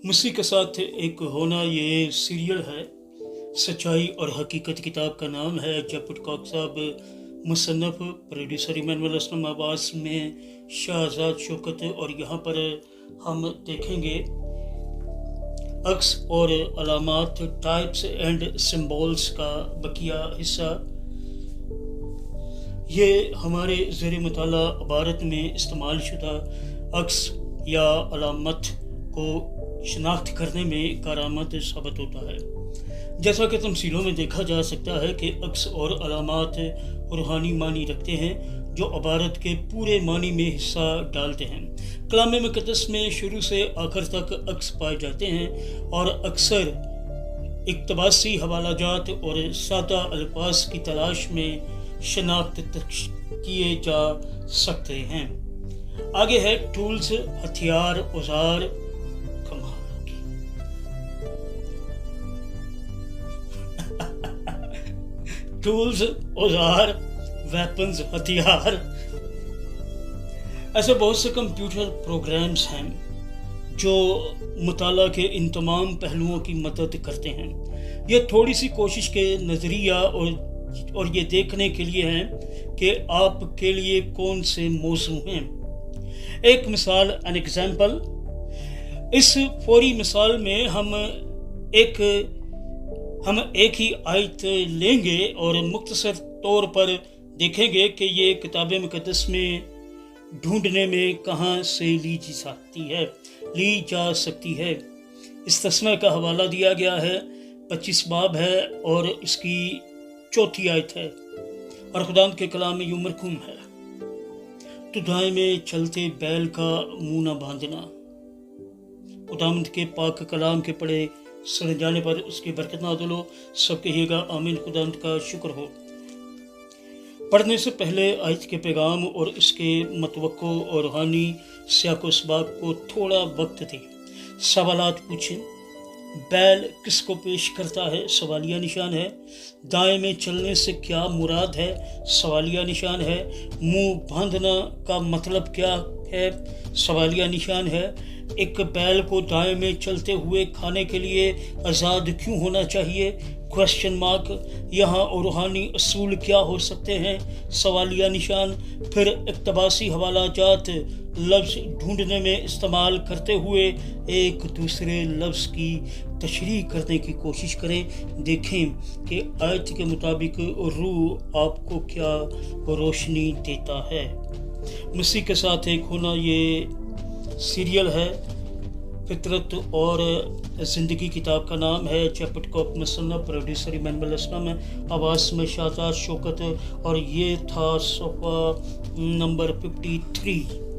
मसीह के साथ एक होना ये सीरियल है। सच्चाई और हकीकत किताब का नाम है। जब वुडकॉक साहब मुसन्नफ, प्रोड्यूसर इमानुएल असलम, आवाज़ में शाहजाद शौकत। और यहाँ पर हम देखेंगे अक्स और अलामात, टाइप्स एंड सिंबल्स का बकिया हिस्सा। ये हमारे ज़ेर मुताला इबारत में इस्तेमाल शुदा अक्स या अलामत को शनाख्त करने में कारआमद साबित होता है। जैसा कि तमसीलों में देखा जा सकता है कि अक्स और अलामात रूहानी मानी रखते हैं जो इबारत के पूरे मानी में हिस्सा डालते हैं। कलाम मुक़द्दस में शुरू से आखिर तक अक्स पाए जाते हैं और अक्सर इक़्तिबासी हवालाजात और सादा अल्फाज की तलाश में शनाख्त किए जा सकते हैं। आगे है टूल्स, हथियार, औजार। टूल्स, औजार, वेपन्स, हथियार। ऐसे बहुत से कंप्यूटर प्रोग्राम्स हैं जो मुताला के इन तमाम पहलुओं की मदद करते हैं। ये थोड़ी सी कोशिश के नज़रिया और ये देखने के लिए हैं कि आपके लिए कौन से मौजू हैं। एक मिसाल, एन एग्जाम्पल। इस फौरी मिसाल में हम एक ही आयत लेंगे और मुख्तसर तौर पर देखेंगे कि ये किताब मुक़द्दस में ढूंढने में कहाँ से ली जा सकती है। इस तस्मे का हवाला दिया गया है, 25 बाब है और इसकी 4 आयत है। और खुदावंद के कलाम में यूं मरकूम है, तुदाई में चलते बैल का मुँह न बांधना। खुदावंद के पाक कलाम के पढ़े सुने जाने पर उसकी बरकत नाज़िल हो। सब कहिएगा आमीन। खुदावंद का शुक्र हो। पढ़ने से पहले आयत के पैगाम और इसके मतवक्को और रूहानी सियाको इसबाब को थोड़ा वक्त दें। सवालात पूछें। बैल किसको पेश करता है? सवालिया निशान है। दाएं में चलने से क्या मुराद है? सवालिया निशान है। मुंह बांधना का मतलब क्या है? सवालिया निशान है। एक बैल को दाएं में चलते हुए खाने के लिए आज़ाद क्यों होना चाहिए? Question mark. यहाँ और रूहानी असूल क्या हो सकते हैं? सवालिया निशान। फिर इक़्तिबासी हवालाजात लफ्ज़ ढूंढने में इस्तेमाल करते हुए एक दूसरे लफ्ज़ की तशरीह करने की कोशिश करें। देखें कि आयत के मुताबिक रूह आपको क्या रोशनी देता है। मसीह के साथ एक होना ये सीरियल है। फितरत और ज़िंदगी किताब का नाम है। वुडकॉक मुसन्नफ, प्रोड्यूसर इमानुएल असलम, आवाज़ में शाहजाद शौकत। और ये था सफ़ा नंबर 53।